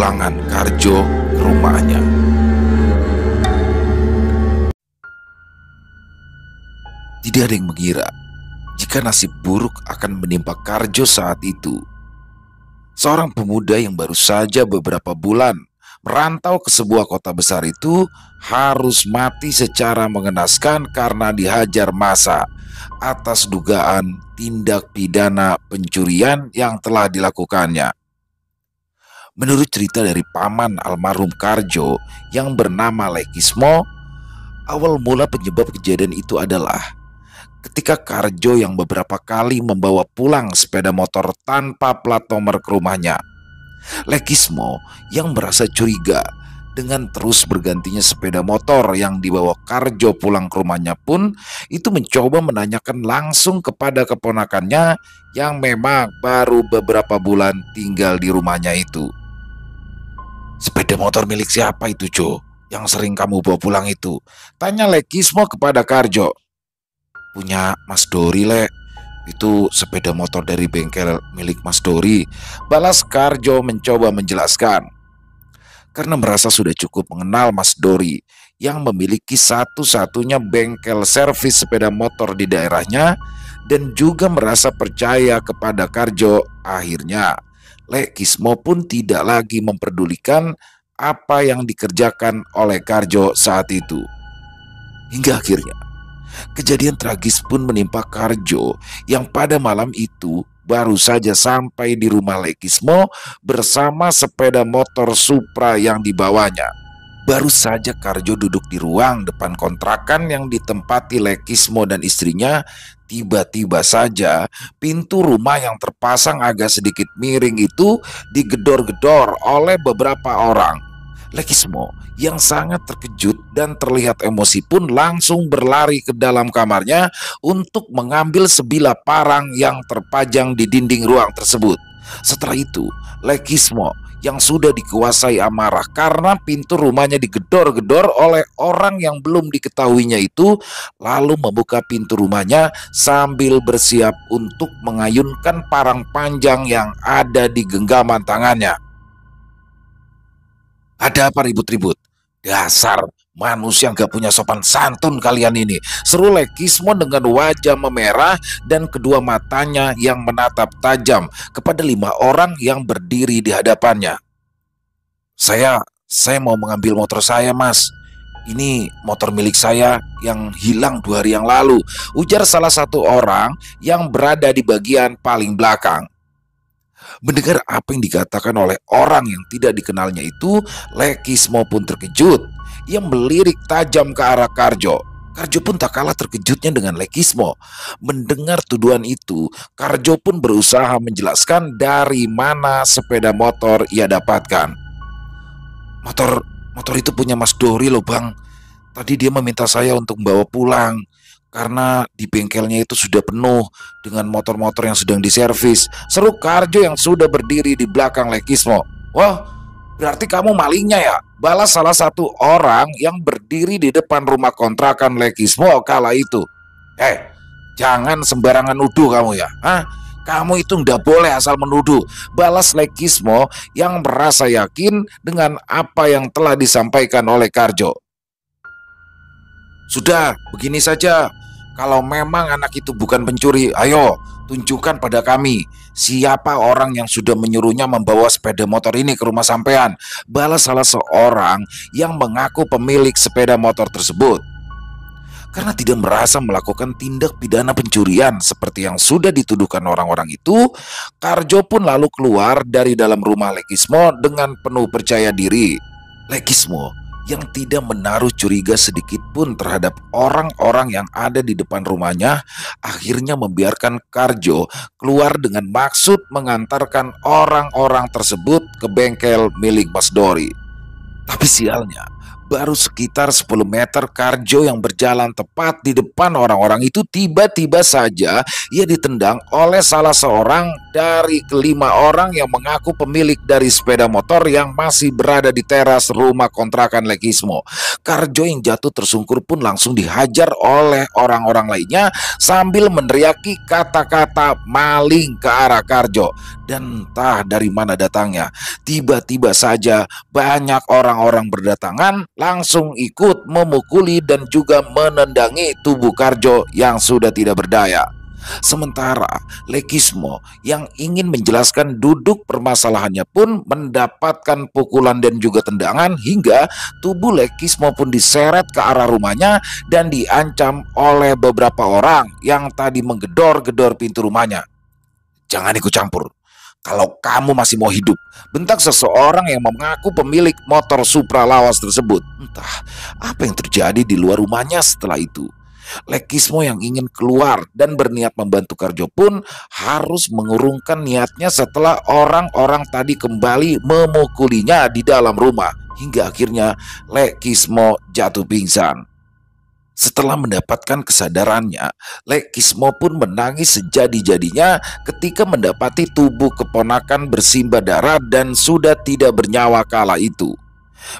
kepulangan Karjo ke rumahnya. Tidak ada yang mengira jika nasib buruk akan menimpa Karjo saat itu. Seorang pemuda yang baru saja beberapa bulan merantau ke sebuah kota besar itu harus mati secara mengenaskan karena dihajar massa atas dugaan tindak pidana pencurian yang telah dilakukannya. Menurut cerita dari paman almarhum Karjo yang bernama Lekismo, awal mula penyebab kejadian itu adalah ketika Karjo yang beberapa kali membawa pulang sepeda motor tanpa plat nomor ke rumahnya. Lekismo yang merasa curiga dengan terus bergantinya sepeda motor yang dibawa Karjo pulang ke rumahnya pun itu mencoba menanyakan langsung kepada keponakannya yang memang baru beberapa bulan tinggal di rumahnya itu. "Sepeda motor milik siapa itu, Jo? Yang sering kamu bawa pulang itu?" tanya Lekismo kepada Karjo. "Punya Mas Dori, Lek. Itu sepeda motor dari bengkel milik Mas Dori," balas Karjo mencoba menjelaskan. Karena merasa sudah cukup mengenal Mas Dori yang memiliki satu-satunya bengkel servis sepeda motor di daerahnya dan juga merasa percaya kepada Karjo, akhirnya Lekismo pun tidak lagi memperdulikan apa yang dikerjakan oleh Karjo saat itu. Hingga akhirnya kejadian tragis pun menimpa Karjo yang pada malam itu baru saja sampai di rumah Lekismo bersama sepeda motor Supra yang dibawanya. Baru saja Karjo duduk di ruang depan kontrakan yang ditempati Lekismo dan istrinya, tiba-tiba saja pintu rumah yang terpasang agak sedikit miring itu digedor-gedor oleh beberapa orang. Lekismo yang sangat terkejut dan terlihat emosi pun langsung berlari ke dalam kamarnya untuk mengambil sebilah parang yang terpajang di dinding ruang tersebut. Setelah itu, Lekismo yang sudah dikuasai amarah karena pintu rumahnya digedor-gedor oleh orang yang belum diketahuinya itu, lalu membuka pintu rumahnya sambil bersiap untuk mengayunkan parang panjang yang ada di genggaman tangannya. "Ada apa ribut-ribut? Dasar manusia gak punya sopan santun kalian ini," seru Lekismo dengan wajah memerah dan kedua matanya yang menatap tajam kepada 5 orang yang berdiri di hadapannya. Saya mau mengambil motor saya, Mas. Ini motor milik saya yang hilang 2 hari yang lalu," ujar salah satu orang yang berada di bagian paling belakang. Mendengar apa yang dikatakan oleh orang yang tidak dikenalnya itu, Lekismo pun terkejut. Ia melirik tajam ke arah Karjo. Karjo pun tak kalah terkejutnya dengan Lekismo. Mendengar tuduhan itu, Karjo pun berusaha menjelaskan dari mana sepeda motor ia dapatkan. Motor itu punya Mas Dori loh, Bang. Tadi dia meminta saya untuk membawa pulang karena di bengkelnya itu sudah penuh dengan motor-motor yang sedang diservis, seru Karjo yang sudah berdiri di belakang Lekismo. "Wah, berarti kamu malingnya ya?" balas salah satu orang yang berdiri di depan rumah kontrakan Lekismo kala itu. Jangan sembarangan nuduh kamu ya. Kamu itu nggak boleh asal menuduh," balas Lekismo yang merasa yakin dengan apa yang telah disampaikan oleh Karjo. "Sudah, begini saja. Kalau memang anak itu bukan pencuri, ayo tunjukkan pada kami siapa orang yang sudah menyuruhnya membawa sepeda motor ini ke rumah sampean," balas salah seorang yang mengaku pemilik sepeda motor tersebut. Karena tidak merasa melakukan tindak pidana pencurian seperti yang sudah dituduhkan orang-orang itu, Karjo pun lalu keluar dari dalam rumah Lekismo dengan penuh percaya diri. Lekismo yang tidak menaruh curiga sedikit pun terhadap orang-orang yang ada di depan rumahnya, akhirnya membiarkan Karjo keluar dengan maksud mengantarkan orang-orang tersebut ke bengkel milik Mas Dori. Tapi sialnya, Baru sekitar 10 meter Karjo yang berjalan tepat di depan orang-orang itu, tiba-tiba saja ia ditendang oleh salah seorang dari kelima orang yang mengaku pemilik dari sepeda motor yang masih berada di teras rumah kontrakan Lekismo. Karjo yang jatuh tersungkur pun langsung dihajar oleh orang-orang lainnya sambil meneriaki kata-kata maling ke arah Karjo. Dan entah dari mana datangnya, tiba-tiba saja banyak orang-orang berdatangan langsung ikut memukuli dan juga menendangi tubuh Karjo yang sudah tidak berdaya. Sementara Lekismo yang ingin menjelaskan duduk permasalahannya pun mendapatkan pukulan dan juga tendangan hingga tubuh Lekismo pun diseret ke arah rumahnya dan diancam oleh beberapa orang yang tadi menggedor-gedor pintu rumahnya. "Jangan ikut campur. Kalau kamu masih mau hidup," bentak seseorang yang mengaku pemilik motor Supra lawas tersebut. Entah apa yang terjadi di luar rumahnya setelah itu. Lekismo yang ingin keluar dan berniat membantu Karjo pun harus mengurungkan niatnya setelah orang-orang tadi kembali memukulinya di dalam rumah. Hingga akhirnya Lekismo jatuh pingsan. Setelah mendapatkan kesadarannya, Lekismo pun menangis sejadi-jadinya ketika mendapati tubuh keponakan bersimbah darah dan sudah tidak bernyawa kala itu.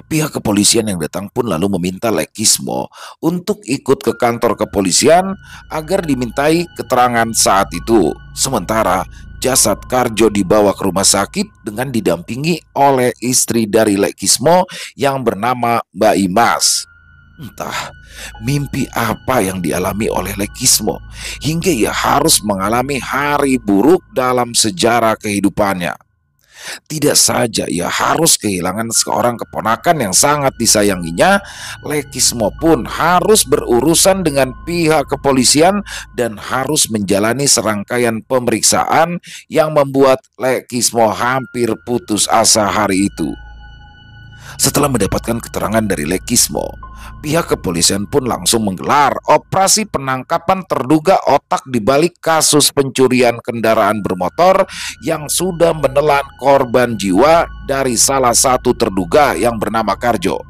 Pihak kepolisian yang datang pun lalu meminta Lekismo untuk ikut ke kantor kepolisian agar dimintai keterangan saat itu. Sementara jasad Karjo dibawa ke rumah sakit dengan didampingi oleh istri dari Lekismo yang bernama Mbak Imas. Entah mimpi apa yang dialami oleh Lekismo hingga ia harus mengalami hari buruk dalam sejarah kehidupannya. Tidak saja ia harus kehilangan seorang keponakan yang sangat disayanginya, Lekismo pun harus berurusan dengan pihak kepolisian dan harus menjalani serangkaian pemeriksaan yang membuat Lekismo hampir putus asa hari itu. Setelah mendapatkan keterangan dari Lekismo, pihak kepolisian pun langsung menggelar operasi penangkapan terduga otak di balik kasus pencurian kendaraan bermotor yang sudah menelan korban jiwa dari salah satu terduga yang bernama Karjo.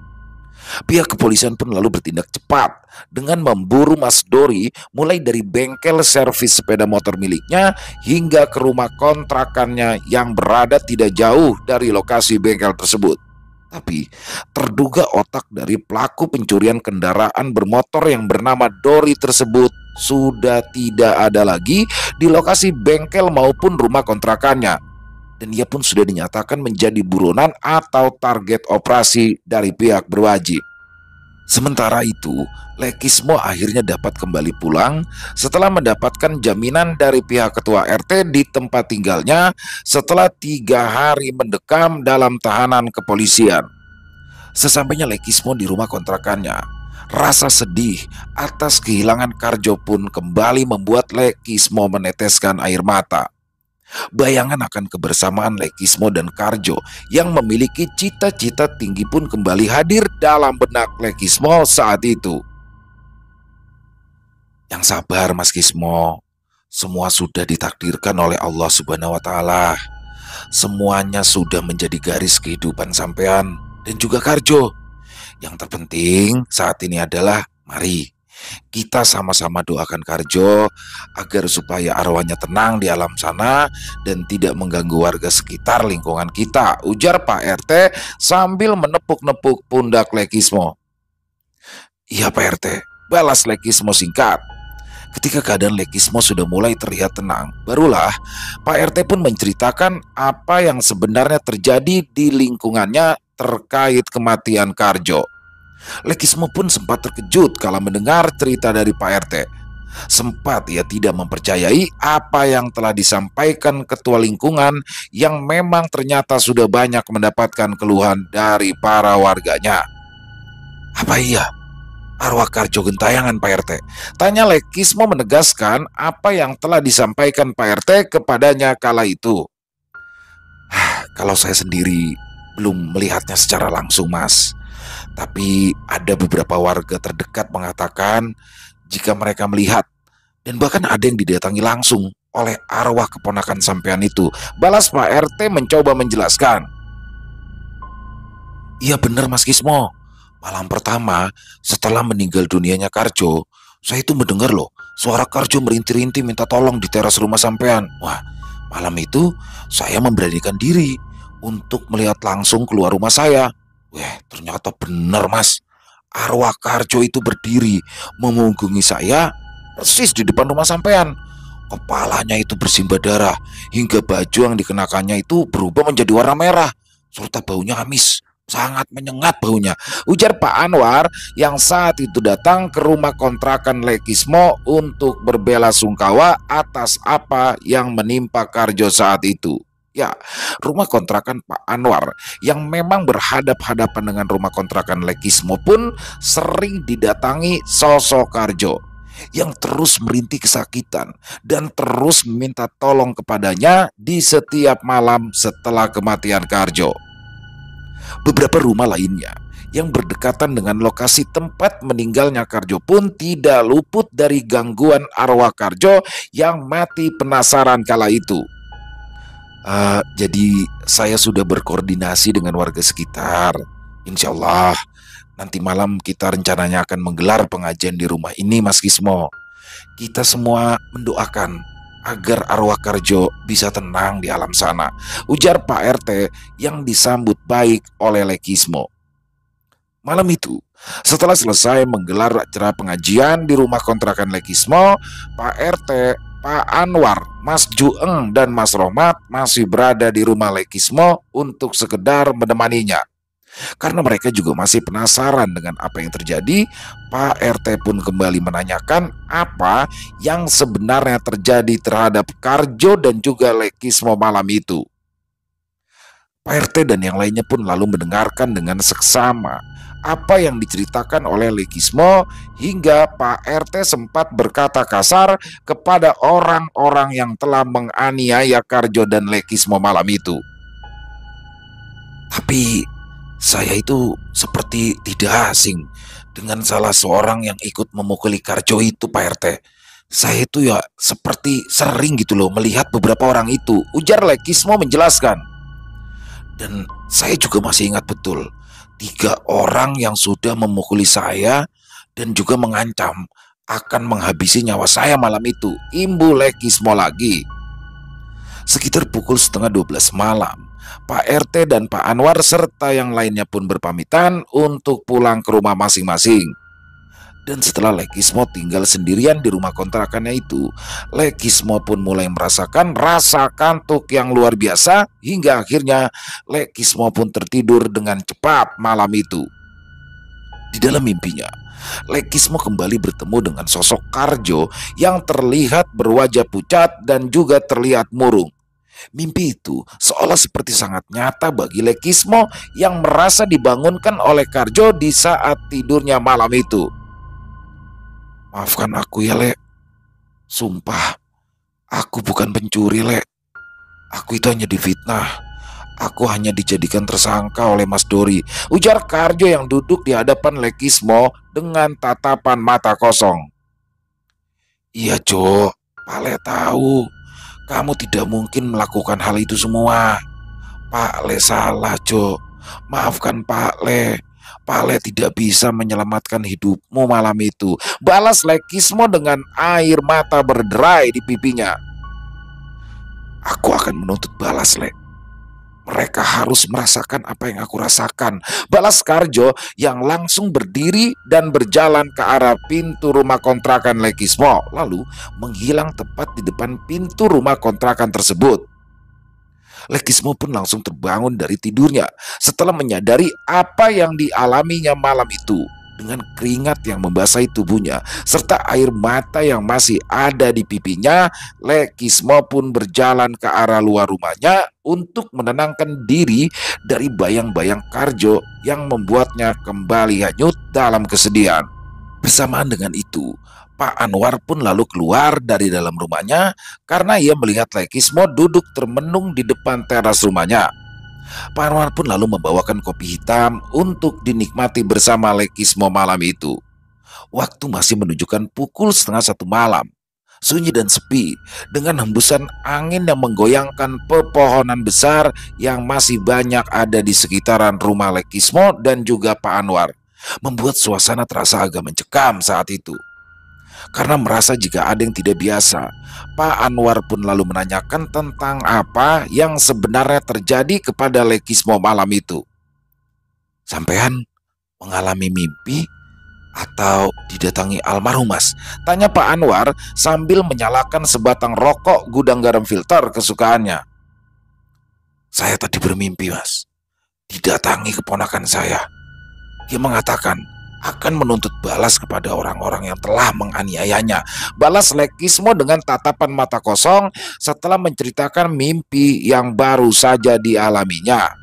Pihak kepolisian pun lalu bertindak cepat dengan memburu Mas Dori mulai dari bengkel servis sepeda motor miliknya hingga ke rumah kontrakannya yang berada tidak jauh dari lokasi bengkel tersebut. Tapi terduga otak dari pelaku pencurian kendaraan bermotor yang bernama Dori tersebut sudah tidak ada lagi di lokasi bengkel maupun rumah kontrakannya. Dan ia pun sudah dinyatakan menjadi buronan atau target operasi dari pihak berwajib. Sementara itu, Lekismo akhirnya dapat kembali pulang setelah mendapatkan jaminan dari pihak ketua RT di tempat tinggalnya setelah 3 hari mendekam dalam tahanan kepolisian. Sesampainya Lekismo di rumah kontrakannya, rasa sedih atas kehilangan Karjo pun kembali membuat Lekismo meneteskan air mata. Bayangan akan kebersamaan Lekismo dan Karjo yang memiliki cita-cita tinggi pun kembali hadir dalam benak Lekismo saat itu. "Yang sabar Mas Kismo, semua sudah ditakdirkan oleh Allah Subhanahu wa Ta'ala. Semuanya sudah menjadi garis kehidupan sampean dan juga Karjo. Yang terpenting saat ini adalah mari kita sama-sama doakan Karjo agar supaya arwahnya tenang di alam sana dan tidak mengganggu warga sekitar lingkungan kita," ujar Pak RT sambil menepuk-nepuk pundak Lekismo. "Iya Pak RT," balas Lekismo singkat. Ketika keadaan Lekismo sudah mulai terlihat tenang, barulah Pak RT pun menceritakan apa yang sebenarnya terjadi di lingkungannya terkait kematian Karjo. Lekismo pun sempat terkejut kala mendengar cerita dari Pak RT. Sempat ia tidak mempercayai apa yang telah disampaikan ketua lingkungan yang memang ternyata sudah banyak mendapatkan keluhan dari para warganya. "Apa iya arwah Karjo gentayangan Pak RT?" tanya Lekismo menegaskan apa yang telah disampaikan Pak RT kepadanya kala itu. "Kalau saya sendiri belum melihatnya secara langsung Mas. Tapi ada beberapa warga terdekat mengatakan jika mereka melihat dan bahkan ada yang didatangi langsung oleh arwah keponakan sampean itu," balas Pak RT mencoba menjelaskan. "Iya benar Mas Kismo, Malam pertama setelah meninggal dunianya Karjo, saya itu mendengar loh suara Karjo merintih-rintih minta tolong di teras rumah sampean. Wah, malam itu saya memberanikan diri untuk melihat langsung keluar rumah saya. Wah, ternyata benar mas. Arwah Karjo itu berdiri memunggungi saya persis di depan rumah sampean. Kepalanya itu bersimbah darah hingga baju yang dikenakannya itu berubah menjadi warna merah serta baunya amis. Sangat menyengat baunya, ujar Pak Anwar yang saat itu datang ke rumah kontrakan Lekismo untuk berbela sungkawa atas apa yang menimpa Karjo saat itu. Ya, rumah kontrakan Pak Anwar yang memang berhadap-hadapan dengan rumah kontrakan Lekismo pun sering didatangi sosok Karjo yang terus merintih kesakitan dan terus meminta tolong kepadanya di setiap malam setelah kematian Karjo. Beberapa rumah lainnya yang berdekatan dengan lokasi tempat meninggalnya Karjo pun tidak luput dari gangguan arwah Karjo yang mati penasaran kala itu. Jadi saya sudah berkoordinasi dengan warga sekitar. Insya Allah nanti malam kita rencananya akan menggelar pengajian di rumah ini Mas Kismo. Kita semua mendoakan agar arwah Karjo bisa tenang di alam sana, ujar Pak RT yang disambut baik oleh Lekismo. Malam itu, setelah selesai menggelar acara pengajian di rumah kontrakan Lekismo, Pak RT, Pak Anwar, Mas Jueng, dan Mas Rohmat masih berada di rumah Lekismo untuk sekedar menemaninya. Karena mereka juga masih penasaran dengan apa yang terjadi, Pak RT pun kembali menanyakan apa yang sebenarnya terjadi terhadap Karjo dan juga Lekismo malam itu. Pak RT dan yang lainnya pun lalu mendengarkan dengan seksama apa yang diceritakan oleh Lekismo hingga Pak RT sempat berkata kasar kepada orang-orang yang telah menganiaya Karjo dan Lekismo malam itu. Tapi saya itu seperti tidak asing dengan salah seorang yang ikut memukuli Karjo itu Pak RT. Saya itu ya seperti sering gitu loh melihat beberapa orang itu, ujar Lekismo menjelaskan. Dan saya juga masih ingat betul 3 orang yang sudah memukuli saya dan juga mengancam akan menghabisi nyawa saya malam itu, imbu Lekismo lagi. Sekitar pukul setengah 12 malam, Pak RT dan Pak Anwar serta yang lainnya pun berpamitan untuk pulang ke rumah masing-masing. Dan setelah Lekismo tinggal sendirian di rumah kontrakannya itu, Lekismo pun mulai merasakan rasa kantuk yang luar biasa hingga akhirnya Lekismo pun tertidur dengan cepat malam itu. Di dalam mimpinya, Lekismo kembali bertemu dengan sosok Karjo yang terlihat berwajah pucat dan juga terlihat murung. Mimpi itu seolah seperti sangat nyata bagi Lekismo yang merasa dibangunkan oleh Karjo di saat tidurnya malam itu. Maafkan aku ya, Lek. Sumpah, aku bukan pencuri, Lek. Aku itu hanya difitnah. Aku hanya dijadikan tersangka oleh Mas Dori, ujar Karjo yang duduk di hadapan Lekismo dengan tatapan mata kosong. Iya, Jo. Pak Le tahu kamu tidak mungkin melakukan hal itu semua. Pak Le salah, Jo. Maafkan Pak Le. Pak Le tidak bisa menyelamatkan hidupmu malam itu, balas Lekismo dengan air mata berderai di pipinya. Aku akan menuntut balas, Le. Mereka harus merasakan apa yang aku rasakan, balas Karjo yang langsung berdiri dan berjalan ke arah pintu rumah kontrakan Lekismo, lalu menghilang tepat di depan pintu rumah kontrakan tersebut. Lekismo pun langsung terbangun dari tidurnya setelah menyadari apa yang dialaminya malam itu. Dengan keringat yang membasahi tubuhnya serta air mata yang masih ada di pipinya, Lekismo pun berjalan ke arah luar rumahnya untuk menenangkan diri dari bayang-bayang Karjo yang membuatnya kembali hanyut dalam kesedihan. Bersamaan dengan itu, Pak Anwar pun lalu keluar dari dalam rumahnya karena ia melihat Lekismo duduk termenung di depan teras rumahnya. Pak Anwar pun lalu membawakan kopi hitam untuk dinikmati bersama Lekismo malam itu. Waktu masih menunjukkan pukul setengah 1 malam. Sunyi dan sepi dengan hembusan angin yang menggoyangkan pepohonan besar yang masih banyak ada di sekitaran rumah Lekismo dan juga Pak Anwar. membuat suasana terasa agak mencekam saat itu. Karena merasa jika ada yang tidak biasa, Pak Anwar pun lalu menanyakan tentang apa yang sebenarnya terjadi kepada Lekismo malam itu. "Sampean mengalami mimpi atau didatangi almarhum, Mas?" tanya Pak Anwar sambil menyalakan sebatang rokok gudang garam filter kesukaannya. "Saya tadi bermimpi, Mas. Didatangi keponakan saya. Dia mengatakan akan menuntut balas kepada orang-orang yang telah menganiayanya," balas Lekismo dengan tatapan mata kosong setelah menceritakan mimpi yang baru saja dialaminya.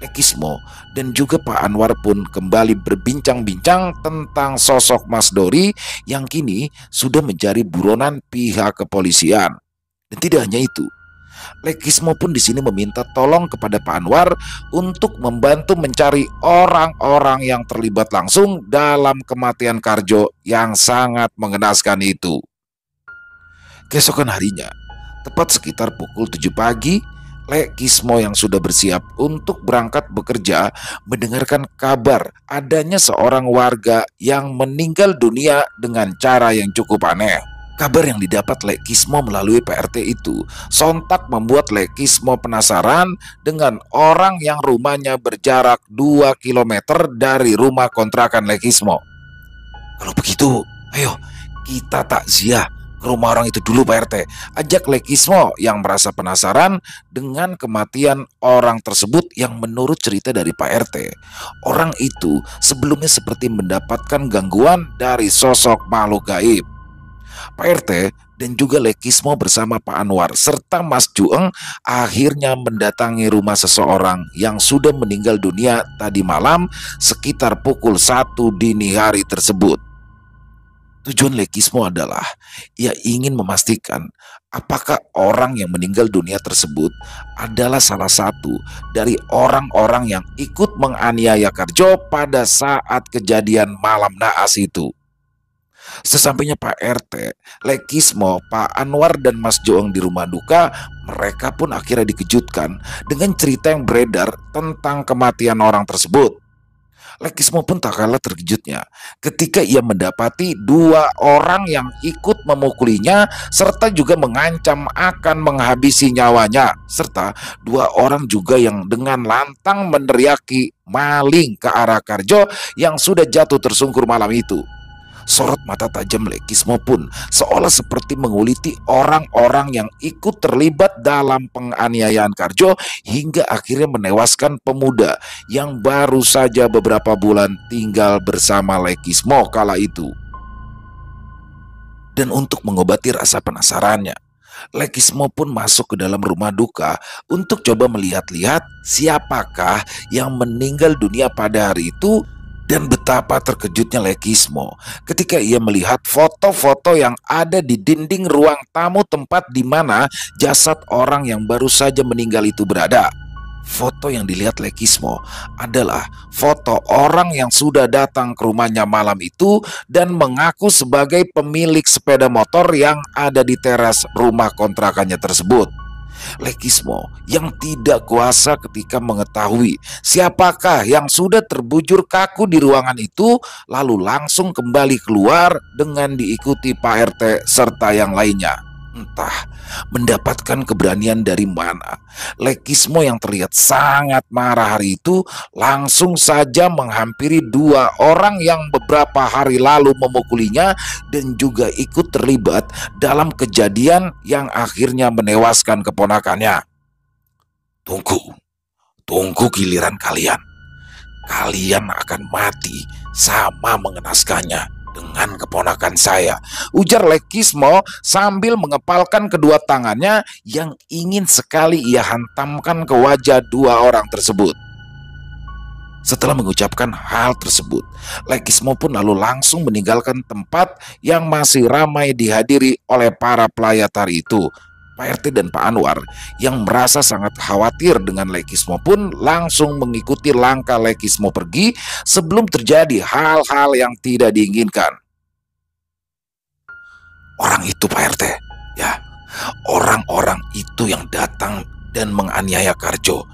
Lekismo dan juga Pak Anwar pun kembali berbincang-bincang tentang sosok Mas Dori yang kini sudah menjadi buronan pihak kepolisian. Dan tidak hanya itu, Lekismo pun di sini meminta tolong kepada Pak Anwar untuk membantu mencari orang-orang yang terlibat langsung dalam kematian Karjo yang sangat mengenaskan itu. Keesokan harinya, tepat sekitar pukul 7 pagi, Lekismo yang sudah bersiap untuk berangkat bekerja mendengarkan kabar adanya seorang warga yang meninggal dunia dengan cara yang cukup aneh. Kabar yang didapat Lekismo melalui PRT itu sontak membuat Lekismo penasaran dengan orang yang rumahnya berjarak 2 kilometer dari rumah kontrakan Lekismo. "Kalau begitu, ayo kita takziah ke rumah orang itu dulu, Pak RT," ajak Lekismo yang merasa penasaran dengan kematian orang tersebut yang menurut cerita dari Pak RT, orang itu sebelumnya seperti mendapatkan gangguan dari sosok makhluk gaib. Pak RT dan juga Lekismo bersama Pak Anwar serta Mas Jueng akhirnya mendatangi rumah seseorang yang sudah meninggal dunia tadi malam sekitar pukul 1 dini hari tersebut. Tujuan Lekismo adalah ia ingin memastikan apakah orang yang meninggal dunia tersebut adalah salah satu dari orang-orang yang ikut menganiaya Karjo pada saat kejadian malam naas itu. Sesampainya Pak RT, Lekismo, Pak Anwar dan Mas Joong di rumah duka, mereka pun akhirnya dikejutkan dengan cerita yang beredar tentang kematian orang tersebut. Lekismo pun tak kalah terkejutnya ketika ia mendapati 2 orang yang ikut memukulinya serta juga mengancam akan menghabisi nyawanya, serta 2 orang juga yang dengan lantang meneriaki maling ke arah Karjo yang sudah jatuh tersungkur malam itu. Sorot mata tajam Lekismo pun seolah seperti menguliti orang-orang yang ikut terlibat dalam penganiayaan Karjo hingga akhirnya menewaskan pemuda yang baru saja beberapa bulan tinggal bersama Lekismo kala itu. Dan untuk mengobati rasa penasarannya, Lekismo pun masuk ke dalam rumah duka untuk coba melihat-lihat siapakah yang meninggal dunia pada hari itu. Dan betapa terkejutnya Lekismo ketika ia melihat foto-foto yang ada di dinding ruang tamu tempat di mana jasad orang yang baru saja meninggal itu berada. Foto yang dilihat Lekismo adalah foto orang yang sudah datang ke rumahnya malam itu dan mengaku sebagai pemilik sepeda motor yang ada di teras rumah kontrakannya tersebut. Lekismo yang tidak kuasa ketika mengetahui siapakah yang sudah terbujur kaku di ruangan itu lalu langsung kembali keluar dengan diikuti Pak RT serta yang lainnya. Entah mendapatkan keberanian dari mana, Lekismo yang terlihat sangat marah hari itu langsung saja menghampiri 2 orang yang beberapa hari lalu memukulinya dan juga ikut terlibat dalam kejadian yang akhirnya menewaskan keponakannya. Tunggu giliran kalian. Kalian akan mati sama mengenaskannya dengan keponakan saya, ujar Lekismo sambil mengepalkan kedua tangannya yang ingin sekali ia hantamkan ke wajah 2 orang tersebut. Setelah mengucapkan hal tersebut, Lekismo pun lalu langsung meninggalkan tempat yang masih ramai dihadiri oleh para pelayat hari itu. Pak RT dan Pak Anwar yang merasa sangat khawatir dengan Lekismo pun langsung mengikuti langkah Lekismo pergi sebelum terjadi hal-hal yang tidak diinginkan. Orang itu Pak RT, ya, orang-orang itu yang datang dan menganiaya Karjo.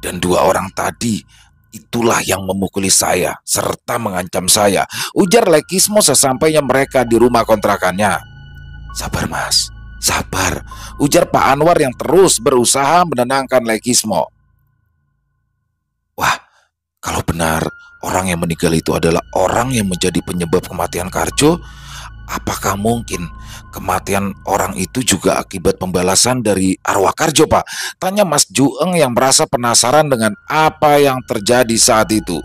Dan 2 orang tadi Itulah yang memukuli saya serta mengancam saya, ujar Lekismo sesampainya mereka di rumah kontrakannya. Sabar mas, sabar, ujar Pak Anwar yang terus berusaha menenangkan Lekismo. Wah, kalau benar orang yang meninggal itu adalah orang yang menjadi penyebab kematian Karjo, apakah mungkin kematian orang itu juga akibat pembalasan dari arwah Karjo, Pak? Tanya Mas Jueng yang merasa penasaran dengan apa yang terjadi saat itu.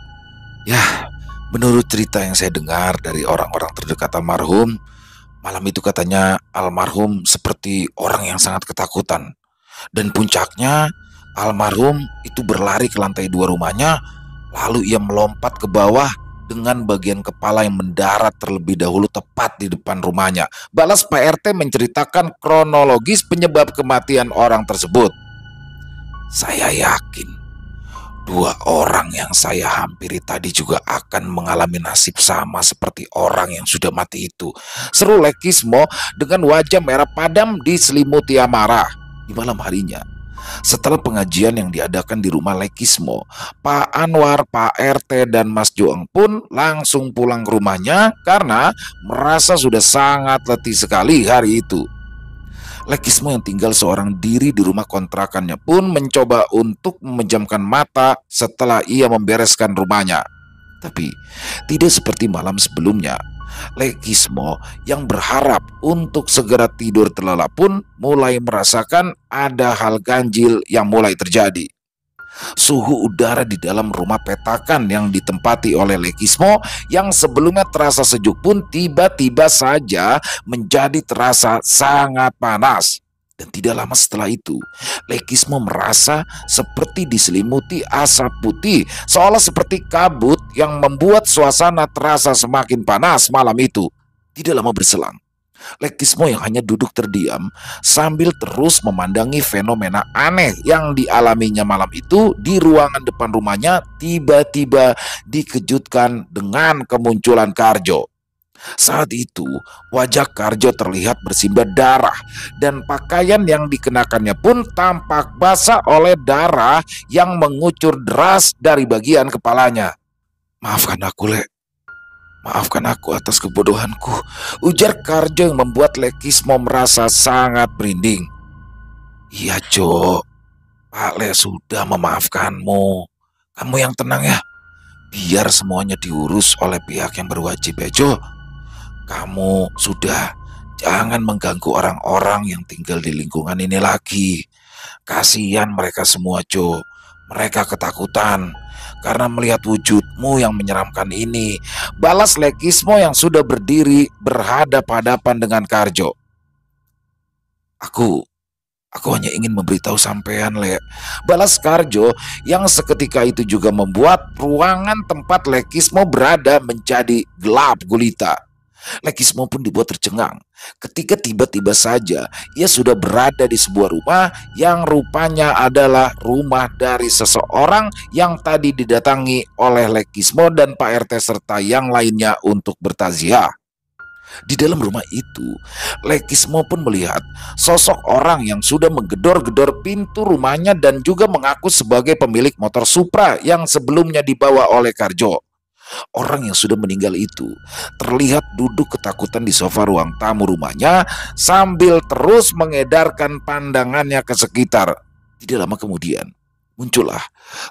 Ya, menurut cerita yang saya dengar dari orang-orang terdekat almarhum, malam itu katanya almarhum seperti orang yang sangat ketakutan. Dan puncaknya, almarhum itu berlari ke lantai 2 rumahnya, lalu ia melompat ke bawah dengan bagian kepala yang mendarat terlebih dahulu tepat di depan rumahnya. Balas Pak RT menceritakan kronologis penyebab kematian orang tersebut. Saya yakin 2 orang yang saya hampiri tadi juga akan mengalami nasib sama seperti orang yang sudah mati itu, seru Lekismo dengan wajah merah padam diselimuti amarah. Di malam harinya, setelah pengajian yang diadakan di rumah Lekismo, Pak Anwar, Pak RT, dan Mas Joeng pun langsung pulang ke rumahnya karena merasa sudah sangat letih sekali hari itu. Lekismo yang tinggal seorang diri di rumah kontrakannya pun mencoba untuk memejamkan mata setelah ia membereskan rumahnya. Tapi tidak seperti malam sebelumnya. Lekismo yang berharap untuk segera tidur terlelap pun mulai merasakan ada hal ganjil yang mulai terjadi. Suhu udara di dalam rumah petakan yang ditempati oleh Lekismo yang sebelumnya terasa sejuk pun tiba-tiba saja menjadi terasa sangat panas. Dan tidak lama setelah itu, Lekismo merasa seperti diselimuti asap putih, seolah seperti kabut yang membuat suasana terasa semakin panas malam itu. Tidak lama berselang, Lekismo yang hanya duduk terdiam sambil terus memandangi fenomena aneh yang dialaminya malam itu di ruangan depan rumahnya tiba-tiba dikejutkan dengan kemunculan Karjo. Saat itu, wajah Karjo terlihat bersimbah darah dan pakaian yang dikenakannya pun tampak basah oleh darah yang mengucur deras dari bagian kepalanya. Maafkan aku, Lek. Maafkan aku atas kebodohanku, ujar Karjo yang membuat Lekismo merasa sangat merinding. Iya, Jo. Pak Le sudah memaafkanmu. Kamu yang tenang ya. Biar semuanya diurus oleh pihak yang berwajib ya, Jo. Kamu sudah jangan mengganggu orang-orang yang tinggal di lingkungan ini lagi. Kasihan mereka semua, Jo. Mereka ketakutan karena melihat wujudmu yang menyeramkan ini. Balas Lekismo yang sudah berdiri berhadap-hadapan dengan Karjo. Aku hanya ingin memberitahu sampean, Le. Balas Karjo yang seketika itu juga membuat ruangan tempat Lekismo berada menjadi gelap gulita. Lekismo pun dibuat tercengang ketika tiba-tiba saja ia sudah berada di sebuah rumah yang rupanya adalah rumah dari seseorang yang tadi didatangi oleh Lekismo dan Pak RT serta yang lainnya untuk bertaziah. Di dalam rumah itu, Lekismo pun melihat sosok orang yang sudah menggedor-gedor pintu rumahnya dan juga mengaku sebagai pemilik motor Supra yang sebelumnya dibawa oleh Karjo. Orang yang sudah meninggal itu terlihat duduk ketakutan di sofa ruang tamu rumahnya sambil terus mengedarkan pandangannya ke sekitar. Tidak lama kemudian, muncullah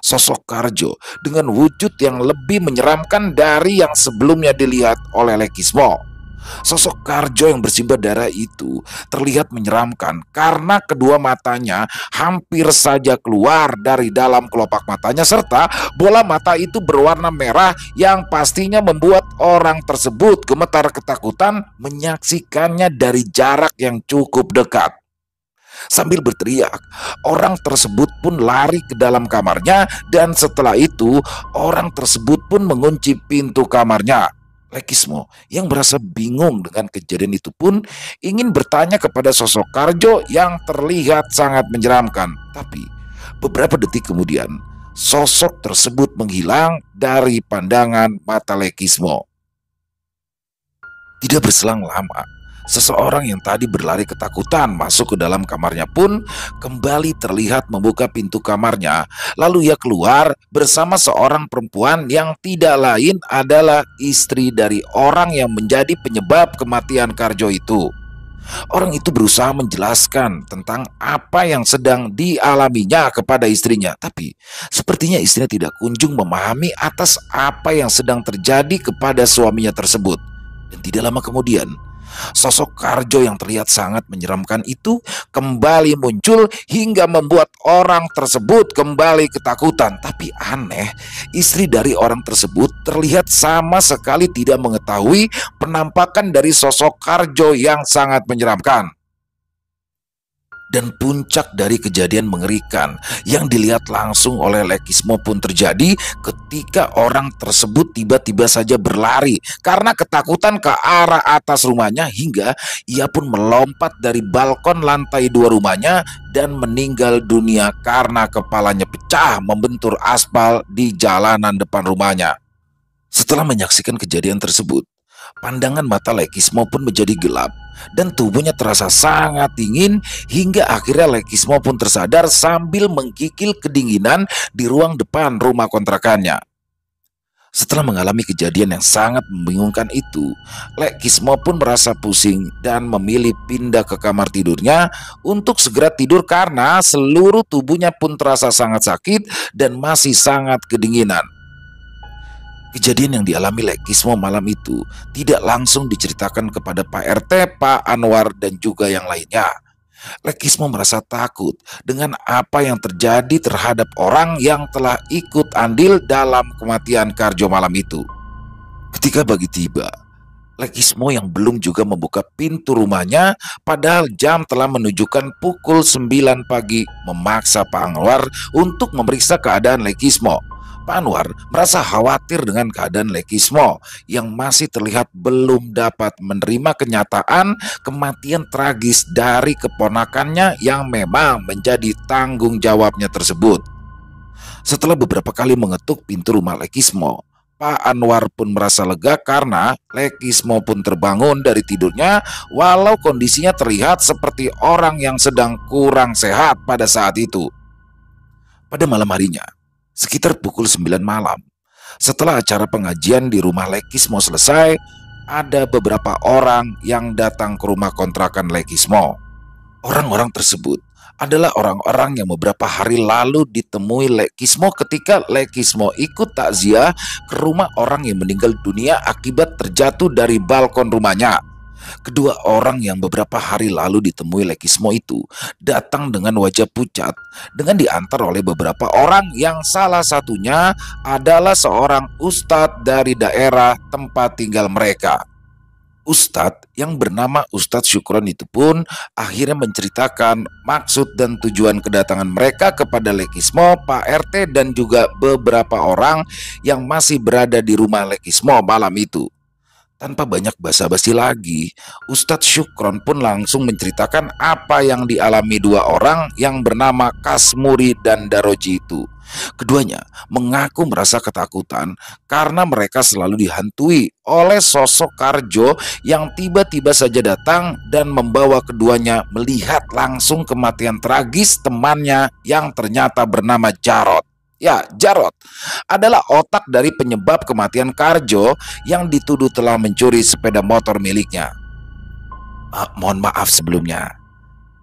sosok Karjo dengan wujud yang lebih menyeramkan dari yang sebelumnya dilihat oleh Lekismo. Sosok Karjo yang bersimbah darah itu terlihat menyeramkan karena kedua matanya hampir saja keluar dari dalam kelopak matanya serta bola mata itu berwarna merah yang pastinya membuat orang tersebut gemetar ketakutan menyaksikannya dari jarak yang cukup dekat. Sambil berteriak, orang tersebut pun lari ke dalam kamarnya dan setelah itu orang tersebut pun mengunci pintu kamarnya. Lekismo yang merasa bingung dengan kejadian itu pun ingin bertanya kepada sosok Karjo yang terlihat sangat menyeramkan. Tapi beberapa detik kemudian sosok tersebut menghilang dari pandangan mata Lekismo. Tidak berselang lama, Seseorang yang tadi berlari ketakutan masuk ke dalam kamarnya pun kembali terlihat membuka pintu kamarnya. Lalu ia keluar bersama seorang perempuan yang tidak lain adalah istri dari orang yang menjadi penyebab kematian Karjo itu. Orang itu berusaha menjelaskan tentang apa yang sedang dialaminya kepada istrinya, tapi sepertinya istrinya tidak kunjung memahami atas apa yang sedang terjadi kepada suaminya tersebut. Dan tidak lama kemudian, sosok Karjo yang terlihat sangat menyeramkan itu kembali muncul hingga membuat orang tersebut kembali ketakutan. Tapi aneh, istri dari orang tersebut terlihat sama sekali tidak mengetahui penampakan dari sosok Karjo yang sangat menyeramkan. Dan puncak dari kejadian mengerikan yang dilihat langsung oleh Lekismo pun terjadi ketika orang tersebut tiba-tiba saja berlari karena ketakutan ke arah atas rumahnya, hingga ia pun melompat dari balkon lantai 2 rumahnya dan meninggal dunia karena kepalanya pecah membentur aspal di jalanan depan rumahnya. Setelah menyaksikan kejadian tersebut, pandangan mata Lekismo pun menjadi gelap dan tubuhnya terasa sangat dingin, hingga akhirnya Lekismo pun tersadar sambil menggigil kedinginan di ruang depan rumah kontrakannya. Setelah mengalami kejadian yang sangat membingungkan itu, Lekismo pun merasa pusing dan memilih pindah ke kamar tidurnya untuk segera tidur karena seluruh tubuhnya pun terasa sangat sakit dan masih sangat kedinginan. Kejadian yang dialami Lekismo malam itu tidak langsung diceritakan kepada Pak RT, Pak Anwar, dan juga yang lainnya. Lekismo merasa takut dengan apa yang terjadi terhadap orang yang telah ikut andil dalam kematian Karjo malam itu. Ketika pagi tiba, Lekismo yang belum juga membuka pintu rumahnya, padahal jam telah menunjukkan pukul 9 pagi, memaksa Pak Anwar untuk memeriksa keadaan Lekismo. Pak Anwar merasa khawatir dengan keadaan Lekismo yang masih terlihat belum dapat menerima kenyataan kematian tragis dari keponakannya yang memang menjadi tanggung jawabnya tersebut. Setelah beberapa kali mengetuk pintu rumah Lekismo, Pak Anwar pun merasa lega karena Lekismo pun terbangun dari tidurnya walau kondisinya terlihat seperti orang yang sedang kurang sehat pada saat itu. Pada malam harinya, sekitar pukul 9 malam, setelah acara pengajian di rumah Lekismo selesai, ada beberapa orang yang datang ke rumah kontrakan Lekismo. Orang-orang tersebut adalah orang-orang yang beberapa hari lalu ditemui Lekismo ketika Lekismo ikut takziah ke rumah orang yang meninggal dunia akibat terjatuh dari balkon rumahnya. Kedua orang yang beberapa hari lalu ditemui Lekismo itu datang dengan wajah pucat dengan diantar oleh beberapa orang yang salah satunya adalah seorang ustadz dari daerah tempat tinggal mereka. Ustadz yang bernama Ustadz Syukron itu pun akhirnya menceritakan maksud dan tujuan kedatangan mereka kepada Lekismo, Pak RT, dan juga beberapa orang yang masih berada di rumah Lekismo malam itu. Tanpa banyak basa-basi lagi, Ustadz Syukron pun langsung menceritakan apa yang dialami dua orang yang bernama Kasmuri dan Daroji itu. Keduanya mengaku merasa ketakutan karena mereka selalu dihantui oleh sosok Karjo yang tiba-tiba saja datang dan membawa keduanya melihat langsung kematian tragis temannya yang ternyata bernama Jarot. Ya, Jarot adalah otak dari penyebab kematian Karjo yang dituduh telah mencuri sepeda motor miliknya. Mohon maaf sebelumnya.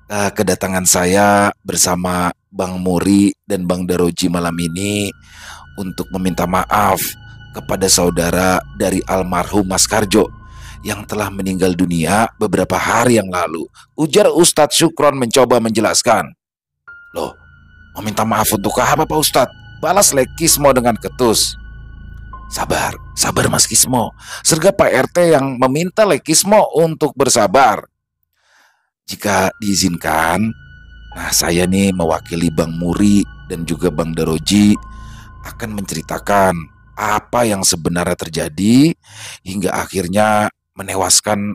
Kedatangan saya bersama Bang Muri dan Bang Daroji malam ini untuk meminta maaf kepada saudara dari almarhum Mas Karjo yang telah meninggal dunia beberapa hari yang lalu, ujar Ustadz Syukron mencoba menjelaskan. Loh, meminta maaf untuk apa Pak Ustadz? Balas Lekismo dengan ketus. Sabar Mas Kismo, serga Pak RT yang meminta Lekismo untuk bersabar. Jika diizinkan, saya nih mewakili Bang Muri dan juga Bang Daroji akan menceritakan apa yang sebenarnya terjadi hingga akhirnya menewaskan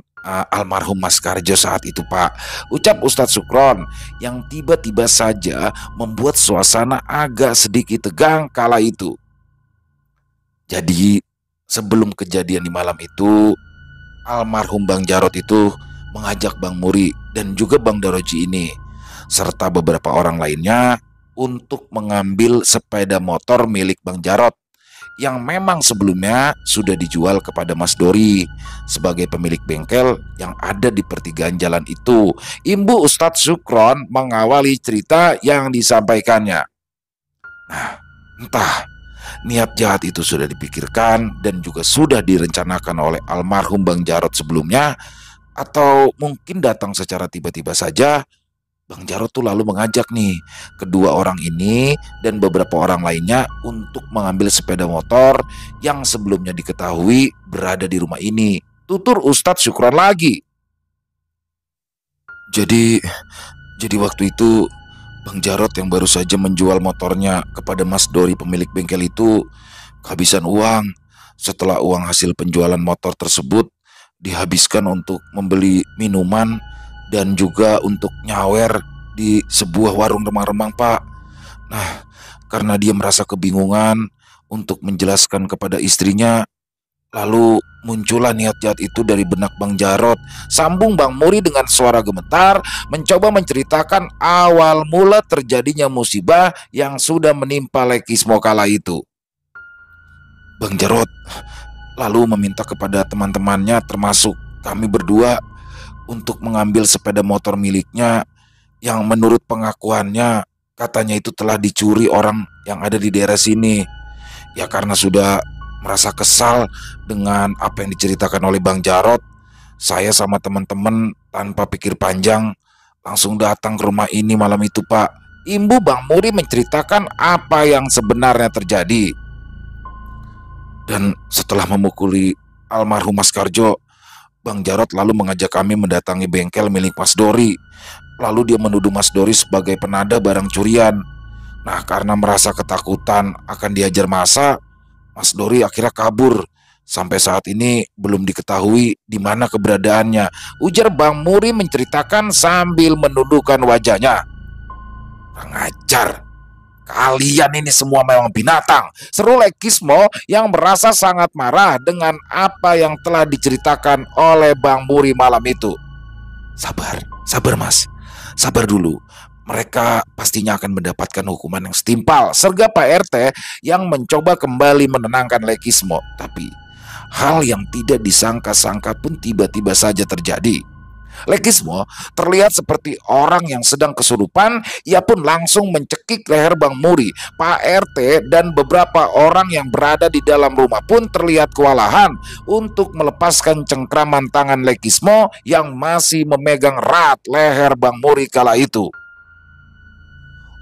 almarhum Mas Karjo saat itu Pak, ucap Ustadz Syukron yang tiba-tiba saja membuat suasana agak sedikit tegang kala itu. Jadi sebelum kejadian di malam itu, almarhum Bang Jarot itu mengajak Bang Muri dan juga Bang Daroji ini serta beberapa orang lainnya untuk mengambil sepeda motor milik Bang Jarot yang memang sebelumnya sudah dijual kepada Mas Dori sebagai pemilik bengkel yang ada di pertigaan jalan itu. Imbu Ustadz Sukron mengawali cerita yang disampaikannya. Nah, entah niat jahat itu sudah dipikirkan dan juga sudah direncanakan oleh almarhum Bang Jarot sebelumnya, atau mungkin datang secara tiba-tiba saja. Bang Jarot tuh lalu mengajak nih kedua orang ini dan beberapa orang lainnya untuk mengambil sepeda motor yang sebelumnya diketahui berada di rumah ini. Tutur Ustadz Syukron lagi. Jadi waktu itu Bang Jarot yang baru saja menjual motornya kepada Mas Dori pemilik bengkel itu kehabisan uang. Setelah uang hasil penjualan motor tersebut dihabiskan untuk membeli minuman dan juga untuk nyawer di sebuah warung remang-remang, Pak. Nah, karena dia merasa kebingungan untuk menjelaskan kepada istrinya, lalu muncullah niat jahat itu dari benak Bang Jarot. Sambung Bang Muri dengan suara gemetar, mencoba menceritakan awal mula terjadinya musibah yang sudah menimpa Lekismo kala itu. Bang Jarot lalu meminta kepada teman-temannya termasuk kami berdua untuk mengambil sepeda motor miliknya yang menurut pengakuannya katanya itu telah dicuri orang yang ada di daerah sini. Ya karena sudah merasa kesal dengan apa yang diceritakan oleh Bang Jarot, saya sama teman-teman tanpa pikir panjang langsung datang ke rumah ini malam itu, Pak. Imbu Bang Muri menceritakan apa yang sebenarnya terjadi. Dan setelah memukuli almarhum Mas Karjo, Bang Jarot lalu mengajak kami mendatangi bengkel milik Mas Dori. Lalu dia menuduh Mas Dori sebagai penada barang curian. Nah, karena merasa ketakutan akan diajar massa, Mas Dori akhirnya kabur. Sampai saat ini belum diketahui di mana keberadaannya, ujar Bang Muri menceritakan sambil menundukkan wajahnya. Kurang ajar. Kalian ini semua memang binatang, seru Lekismo yang merasa sangat marah dengan apa yang telah diceritakan oleh Bang Muri malam itu. Sabar mas, sabar dulu. Mereka pastinya akan mendapatkan hukuman yang setimpal, serga Pak RT yang mencoba kembali menenangkan Lekismo. Tapi hal yang tidak disangka-sangka pun tiba-tiba saja terjadi. Lekismo terlihat seperti orang yang sedang kesurupan. Ia pun langsung mencekik leher Bang Muri. Pak RT dan beberapa orang yang berada di dalam rumah pun terlihat kewalahan untuk melepaskan cengkraman tangan Lekismo yang masih memegang erat leher Bang Muri kala itu.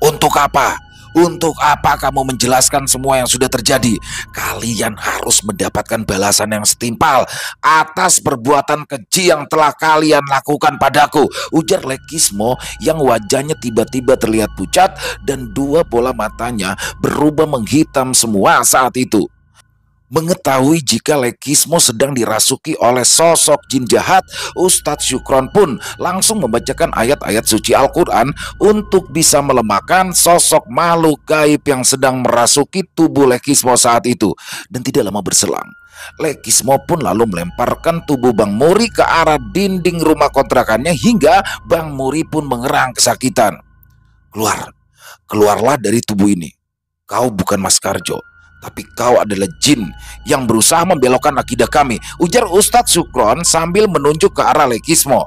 Untuk apa? Untuk apa kamu menjelaskan semua yang sudah terjadi? Kalian harus mendapatkan balasan yang setimpal atas perbuatan keji yang telah kalian lakukan padaku, ujar Lekismo yang wajahnya tiba-tiba terlihat pucat dan dua bola matanya berubah menghitam semua saat itu. Mengetahui jika Lekismo sedang dirasuki oleh sosok jin jahat, Ustadz Syukron pun langsung membacakan ayat-ayat suci Al-Quran untuk bisa melemahkan sosok makhluk gaib yang sedang merasuki tubuh Lekismo saat itu. Dan tidak lama berselang, Lekismo pun lalu melemparkan tubuh Bang Muri ke arah dinding rumah kontrakannya hingga Bang Muri pun mengerang kesakitan. Keluarlah dari tubuh ini. Kau bukan Mas Karjo, tapi kau adalah jin yang berusaha membelokkan akidah kami, ujar Ustadz Syukron sambil menunjuk ke arah Lekismo.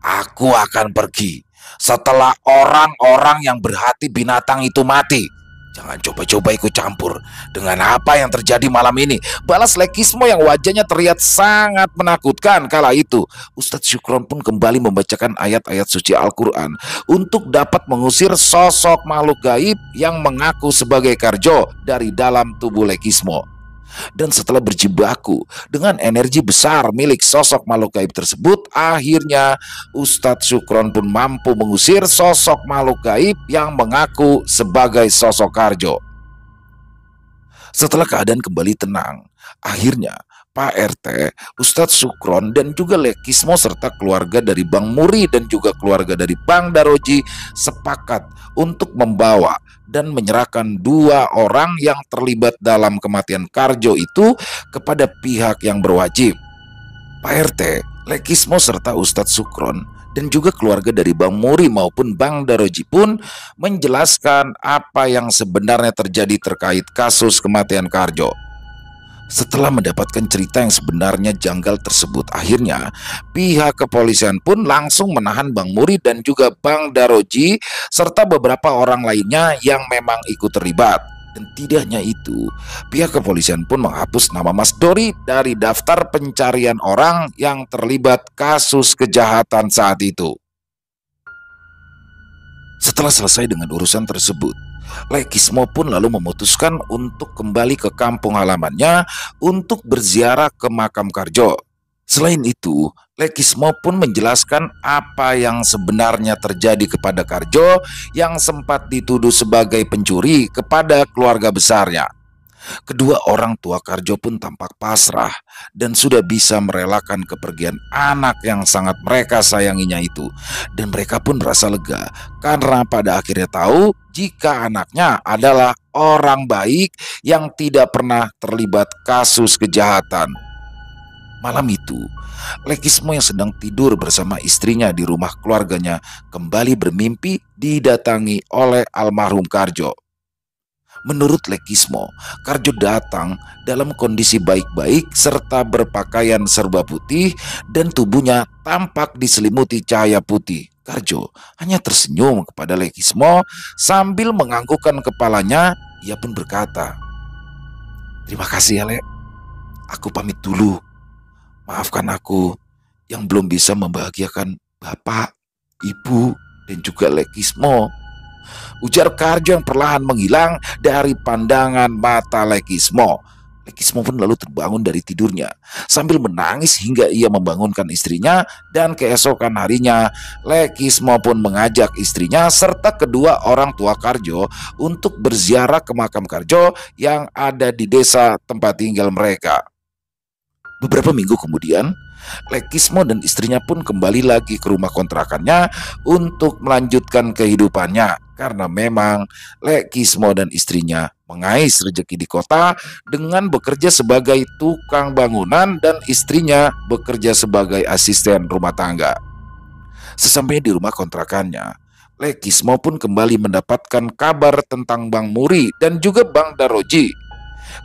Aku akan pergi setelah orang-orang yang berhati binatang itu mati. Jangan coba-coba ikut campur dengan apa yang terjadi malam ini, balas Lekismo yang wajahnya terlihat sangat menakutkan kala itu. Ustadz Syukron pun kembali membacakan ayat-ayat suci Al-Quran untuk dapat mengusir sosok makhluk gaib yang mengaku sebagai Karjo dari dalam tubuh Lekismo. Dan setelah berjibaku dengan energi besar milik sosok makhluk gaib tersebut, akhirnya Ustadz Syukron pun mampu mengusir sosok makhluk gaib yang mengaku sebagai sosok Karjo. Setelah keadaan kembali tenang, akhirnya Pak RT, Ustadz Syukron dan juga Lekismo serta keluarga dari Bang Muri dan juga keluarga dari Bang Daroji sepakat untuk membawa dan menyerahkan dua orang yang terlibat dalam kematian Karjo itu kepada pihak yang berwajib. Pak RT Lekismo serta Ustadz Sukron dan juga keluarga dari Bang Muri maupun Bang Daroji pun menjelaskan apa yang sebenarnya terjadi terkait kasus kematian Karjo. Setelah mendapatkan cerita yang sebenarnya janggal tersebut, akhirnya pihak kepolisian pun langsung menahan Bang Muri dan juga Bang Daroji serta beberapa orang lainnya yang memang ikut terlibat. Dan tidak hanya itu, pihak kepolisian pun menghapus nama Mas Dori dari daftar pencarian orang yang terlibat kasus kejahatan saat itu. Setelah selesai dengan urusan tersebut, Lekismo pun lalu memutuskan untuk kembali ke kampung halamannya untuk berziarah ke makam Karjo. Selain itu, Lekismo pun menjelaskan apa yang sebenarnya terjadi kepada Karjo yang sempat dituduh sebagai pencuri kepada keluarga besarnya. Kedua orang tua Karjo pun tampak pasrah dan sudah bisa merelakan kepergian anak yang sangat mereka sayanginya itu. Dan mereka pun merasa lega karena pada akhirnya tahu jika anaknya adalah orang baik yang tidak pernah terlibat kasus kejahatan. Malam itu, Lekismo yang sedang tidur bersama istrinya di rumah keluarganya kembali bermimpi didatangi oleh almarhum Karjo. Menurut Lekismo, Karjo datang dalam kondisi baik-baik serta berpakaian serba putih dan tubuhnya tampak diselimuti cahaya putih. Karjo hanya tersenyum kepada Lekismo sambil menganggukkan kepalanya. Ia pun berkata, "Terima kasih ya, Lek. Aku pamit dulu. Maafkan aku yang belum bisa membahagiakan Bapak, Ibu, dan juga Lekismo," ujar Karjo yang perlahan menghilang dari pandangan mata Lekismo. Lekismo pun lalu terbangun dari tidurnya sambil menangis hingga ia membangunkan istrinya, dan keesokan harinya Lekismo pun mengajak istrinya serta kedua orang tua Karjo untuk berziarah ke makam Karjo yang ada di desa tempat tinggal mereka. Beberapa minggu kemudian, Lekismo dan istrinya pun kembali lagi ke rumah kontrakannya untuk melanjutkan kehidupannya, karena memang Lekismo dan istrinya mengais rezeki di kota dengan bekerja sebagai tukang bangunan dan istrinya bekerja sebagai asisten rumah tangga. Sesampainya di rumah kontrakannya, Lekismo pun kembali mendapatkan kabar tentang Bang Muri dan juga Bang Daroji.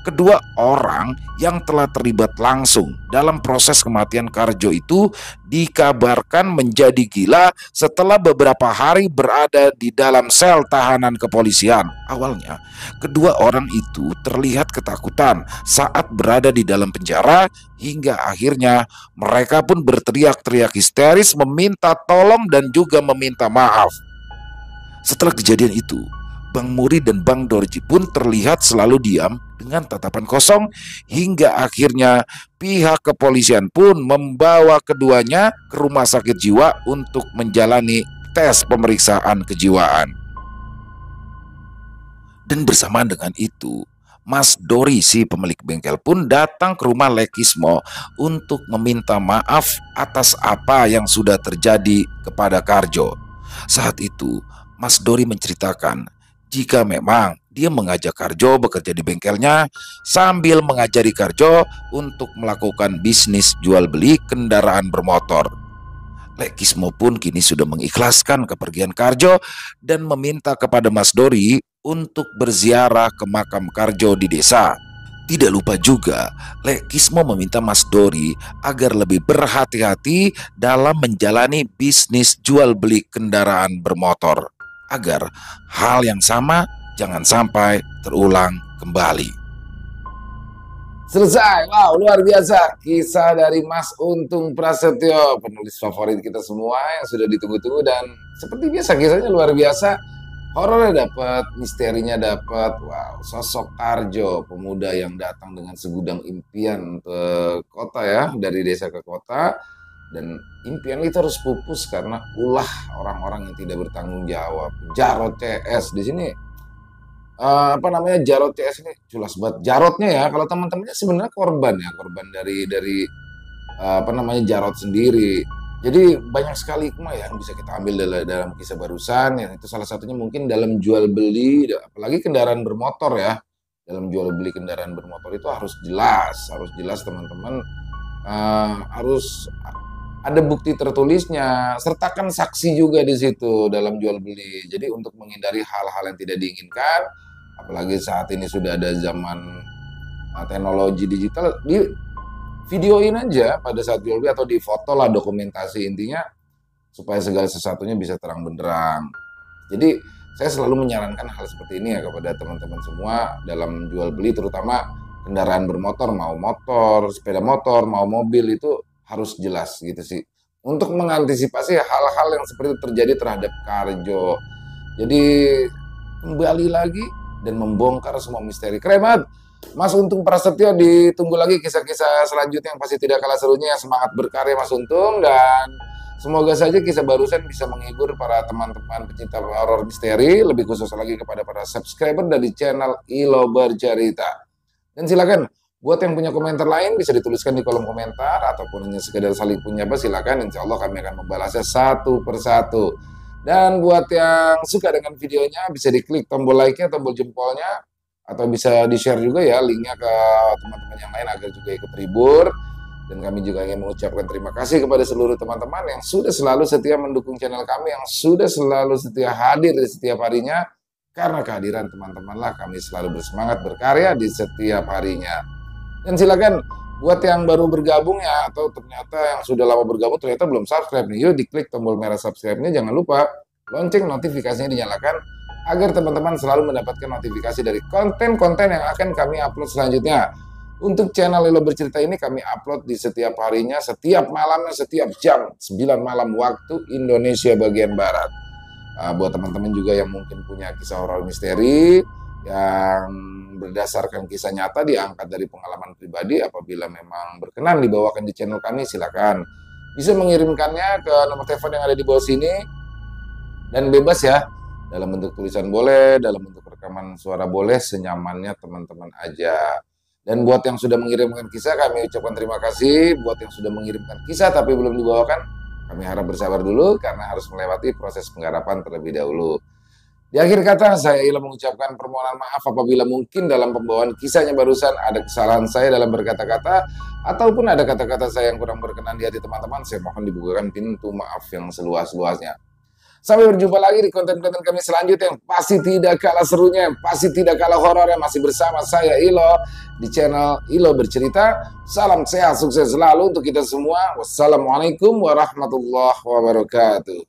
Kedua orang yang telah terlibat langsung dalam proses kematian Karjo itu dikabarkan menjadi gila setelah beberapa hari berada di dalam sel tahanan kepolisian. Awalnya, kedua orang itu terlihat ketakutan saat berada di dalam penjara hingga akhirnya mereka pun berteriak-teriak histeris meminta tolong dan juga meminta maaf. Setelah kejadian itu, Bang Muri dan Bang Dorji pun terlihat selalu diam dengan tatapan kosong hingga akhirnya pihak kepolisian pun membawa keduanya ke rumah sakit jiwa untuk menjalani tes pemeriksaan kejiwaan. Dan bersamaan dengan itu, Mas Dori si pemilik bengkel pun datang ke rumah Lekismo untuk meminta maaf atas apa yang sudah terjadi kepada Karjo. Saat itu, Mas Dori menceritakan jika memang dia mengajak Karjo bekerja di bengkelnya sambil mengajari Karjo untuk melakukan bisnis jual beli kendaraan bermotor. Lekismo pun kini sudah mengikhlaskan kepergian Karjo dan meminta kepada Mas Dori untuk berziarah ke makam Karjo di desa. Tidak lupa juga, Lekismo meminta Mas Dori agar lebih berhati-hati dalam menjalani bisnis jual beli kendaraan bermotor, agar hal yang sama jangan sampai terulang kembali. Selesai. Wow, luar biasa kisah dari Mas Untung Prasetyo, penulis favorit kita semua yang sudah ditunggu-tunggu, dan seperti biasa kisahnya luar biasa. Horornya dapat, misterinya dapat. Wow, sosok Karjo, pemuda yang datang dengan segudang impian ke kota ya, dari desa ke kota. Dan impian itu harus pupus karena ulah orang-orang yang tidak bertanggung jawab. Jarod CS di sini, Jarod CS ini culas banget. Jarotnya ya, kalau teman-temannya sebenarnya korban ya, korban dari Jarod sendiri. Jadi banyak sekali hikmah yang bisa kita ambil dalam kisah barusan. Yang itu salah satunya mungkin dalam jual beli, apalagi kendaraan bermotor ya. Dalam jual beli kendaraan bermotor itu harus jelas teman-teman. Harus ada bukti tertulisnya, sertakan saksi juga di situ dalam jual beli. Jadi untuk menghindari hal-hal yang tidak diinginkan, apalagi saat ini sudah ada zaman teknologi digital, di videoin aja pada saat jual beli atau di foto lah dokumentasi, intinya supaya segala sesuatunya bisa terang benderang. Jadi saya selalu menyarankan hal seperti ini ya kepada teman-teman semua dalam jual beli, terutama kendaraan bermotor, mau motor, sepeda motor, mau mobil, itu harus jelas gitu sih. Untuk mengantisipasi hal-hal yang seperti itu terjadi terhadap Karjo. Jadi kembali lagi dan membongkar semua misteri. Keren banget. Mas Untung Prasetyo, ditunggu lagi kisah-kisah selanjutnya yang pasti tidak kalah serunya. Semangat berkarya Mas Untung, dan semoga saja kisah barusan bisa menghibur para teman-teman pecinta horor misteri, lebih khusus lagi kepada para subscriber dari channel Ilo Bercerita. Dan silakan buat yang punya komentar lain bisa dituliskan di kolom komentar, ataupun hanya sekedar saling punya apa, silakan. Insya Allah kami akan membalasnya satu persatu. Dan buat yang suka dengan videonya bisa diklik tombol like-nya, tombol jempolnya, atau bisa di-share juga ya linknya ke teman-teman yang lain agar juga ikut terhibur. Dan kami juga ingin mengucapkan terima kasih kepada seluruh teman-teman yang sudah selalu setia mendukung channel kami, yang sudah selalu setia hadir di setiap harinya. Karena kehadiran teman-teman lah kami selalu bersemangat berkarya di setiap harinya. Dan silakan buat yang baru bergabung ya, atau ternyata yang sudah lama bergabung ternyata belum subscribe nih, yuk diklik tombol merah subscribe-nya, jangan lupa lonceng notifikasinya dinyalakan agar teman-teman selalu mendapatkan notifikasi dari konten-konten yang akan kami upload selanjutnya. Untuk channel Ilo Bercerita ini kami upload di setiap harinya, setiap malamnya, setiap jam 9 malam waktu Indonesia bagian Barat. Buat teman-teman juga yang mungkin punya kisah horor misteri yang berdasarkan kisah nyata diangkat dari pengalaman pribadi, apabila memang berkenan dibawakan di channel kami, silakan bisa mengirimkannya ke nomor telepon yang ada di bawah sini, dan bebas ya, dalam bentuk tulisan boleh, dalam bentuk rekaman suara boleh, senyamannya teman-teman aja. Dan buat yang sudah mengirimkan kisah, kami ucapkan terima kasih. Buat yang sudah mengirimkan kisah tapi belum dibawakan, kami harap bersabar dulu karena harus melewati proses penggarapan terlebih dahulu. Di akhir kata, saya Ilo mengucapkan permohonan maaf apabila mungkin dalam pembawaan kisahnya barusan ada kesalahan saya dalam berkata-kata, ataupun ada kata-kata saya yang kurang berkenan di hati teman-teman. Saya mohon dibukakan pintu maaf yang seluas-luasnya. Sampai berjumpa lagi di konten-konten kami selanjutnya yang pasti tidak kalah serunya, yang pasti tidak kalah horornya. Masih bersama saya Ilo di channel Ilo Bercerita. Salam sehat, sukses selalu untuk kita semua. Wassalamualaikum warahmatullahi wabarakatuh.